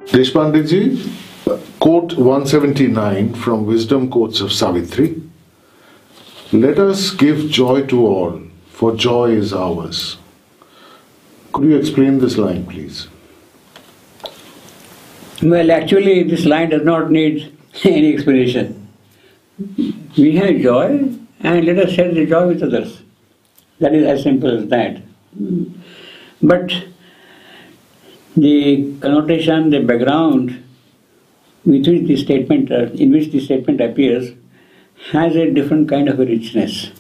Deshpande quote 179 from Wisdom Quotes of Savitri. Let us give joy to all, for joy is ours. Could you explain this line, please? Well, actually, this line does not need any explanation. We have joy, and let us share the joy with others. That is as simple as that. But the connotation, the background with which the statement, in which the statement appears, has a different kind of a richness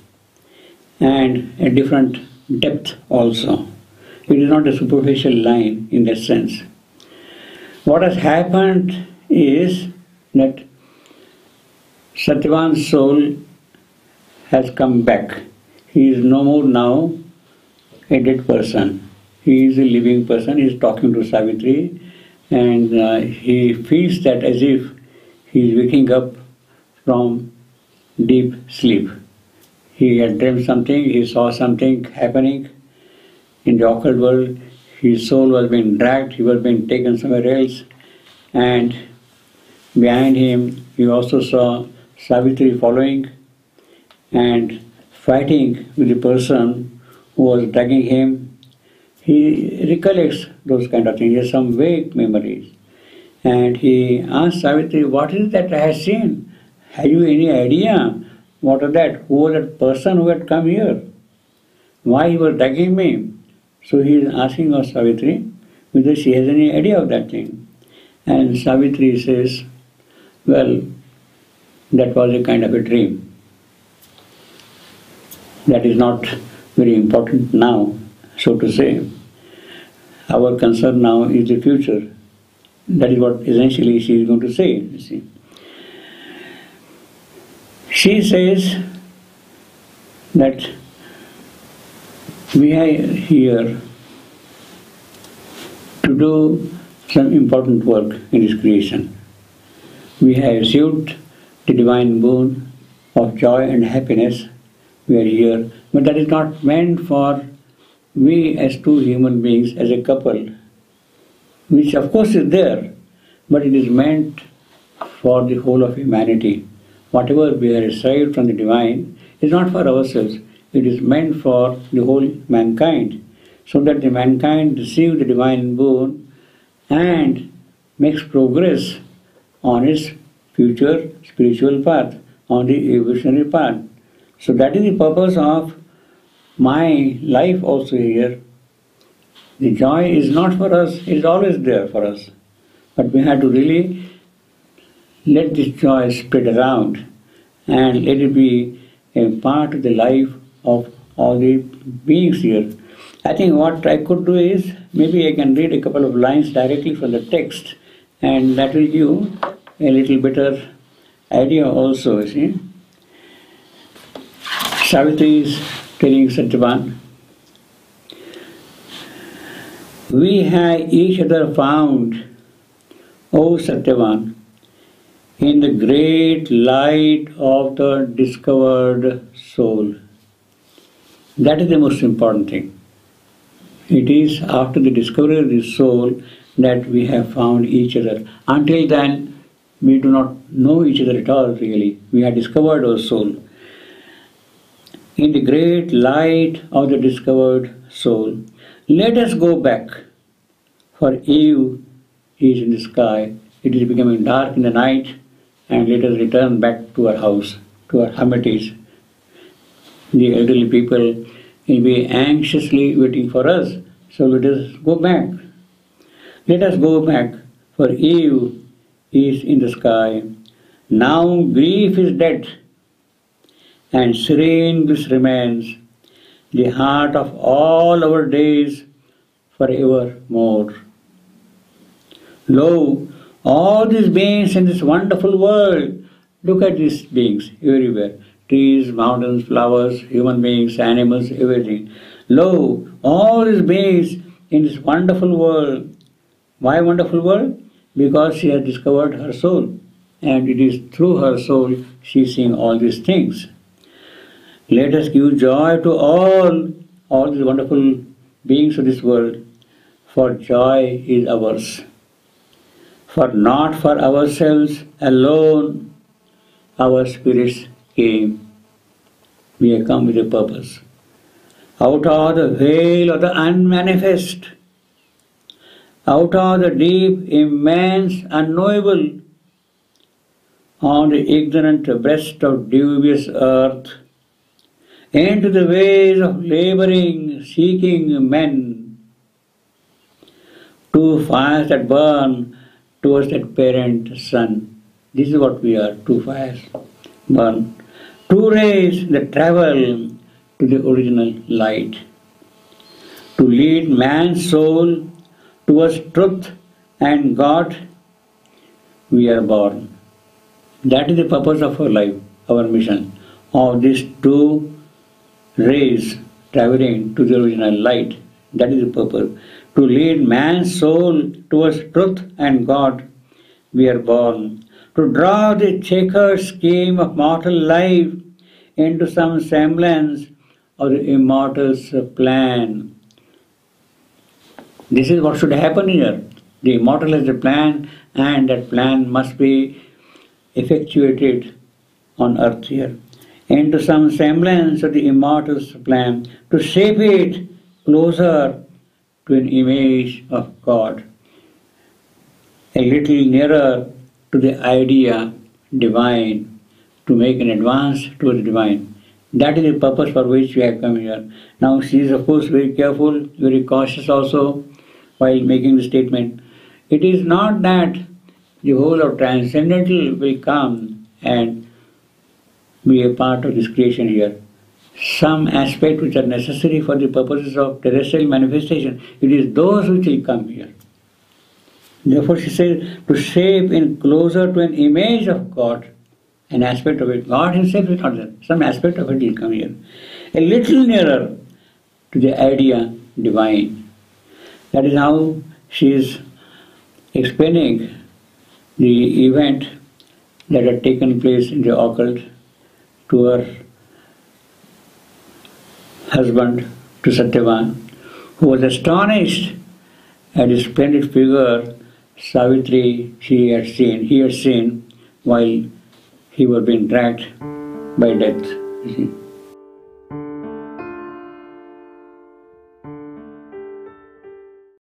and a different depth also. It is not a superficial line in that sense. What has happened is that Satyavan's soul has come back. He is no more now a dead person. He is a living person. He is talking to Savitri, and he feels that as if he is waking up from deep sleep. He had dreamed something, he saw something happening in the occult world. His soul was being dragged, he was being taken somewhere else, and behind him he also saw Savitri following and fighting with the person who was dragging him. He recollects those kind of things. He has some vague memories. And he asked Savitri, what is that I have seen? Have you any idea what was that? Who was that person who had come here? Why he was dragging me? So he is asking of Savitri whether she has any idea of that thing. And Savitri says, well, that was a kind of a dream. That is not very important now, so to say. Our concern now is the future. That is what essentially she is going to say. You see. She says that we are here to do some important work in this creation. We have received the divine boon of joy and happiness. We are here, but that is not meant for we as two human beings, as a couple, which of course is there, but it is meant for the whole of humanity. Whatever we have received from the divine is not for ourselves, it is meant for the whole mankind, so that the mankind receive the divine boon and makes progress on its future spiritual path, on the evolutionary path. So that is the purpose of my life also here. The joy is not for us, it is always there for us. But we have to really let this joy spread around and let it be a part of the life of all the beings here. I think what I could do is, maybe I can read a couple of lines directly from the text, and that will give a little better idea also, you see. Savitri is telling Satyavan, we have each other found, O Satyavan, in the great light of the discovered soul. That is the most important thing. It is after the discovery of the soul that we have found each other. Until then, we do not know each other at all really. We have discovered our soul. In the great light of the discovered soul, let us go back, for Eve is in the sky, it is becoming dark in the night, and let us return back to our house, to our hermitage. The elderly people will be anxiously waiting for us, so let us go back. Let us go back, for Eve is in the sky. Now grief is dead, and serene bliss remains, the heart of all our days forevermore. Lo, all these beings in this wonderful world, look at these beings everywhere, trees, mountains, flowers, human beings, animals, everything. Lo, all these beings in this wonderful world. Why wonderful world? Because she has discovered her soul, and it is through her soul she is seeing all these things. Let us give joy to all these wonderful beings of this world, for joy is ours. For not for ourselves alone our spirits came. We have come with a purpose. Out of the veil of the unmanifest, out of the deep, immense, unknowable, on the ignorant breast of dubious earth, into the ways of laboring, seeking men, two fires that burn towards that parent sun. This is what we are, two fires burn. Two rays that travel to the original light. To lead man's soul towards truth and God, we are born. That is the purpose of our life, our mission. Of these two rays traveling to the original light, that is the purpose. To lead man's soul towards truth and God, we are born. To draw the checkered scheme of mortal life into some semblance of the immortal's plan. This is what should happen here. The immortal has a plan, and that plan must be effectuated on earth here. Into some semblance of the immortal's plan, to shape it closer to an image of God, a little nearer to the idea divine, to make an advance to the divine. That is the purpose for which we have come here. Now she is of course very careful, very cautious also while making the statement. It is not that the whole of transcendental will come and be a part of this creation here. Some aspects which are necessary for the purposes of terrestrial manifestation, it is those which will come here. Therefore she says, to shape in closer to an image of God, an aspect of it. God himself is not there. Some aspect of it will come here. A little nearer to the idea divine. That is how she is explaining the event that had taken place in the occult to her husband, to Satyavan, who was astonished at the splendid figure Savitri he had seen while he was being dragged by death. You see.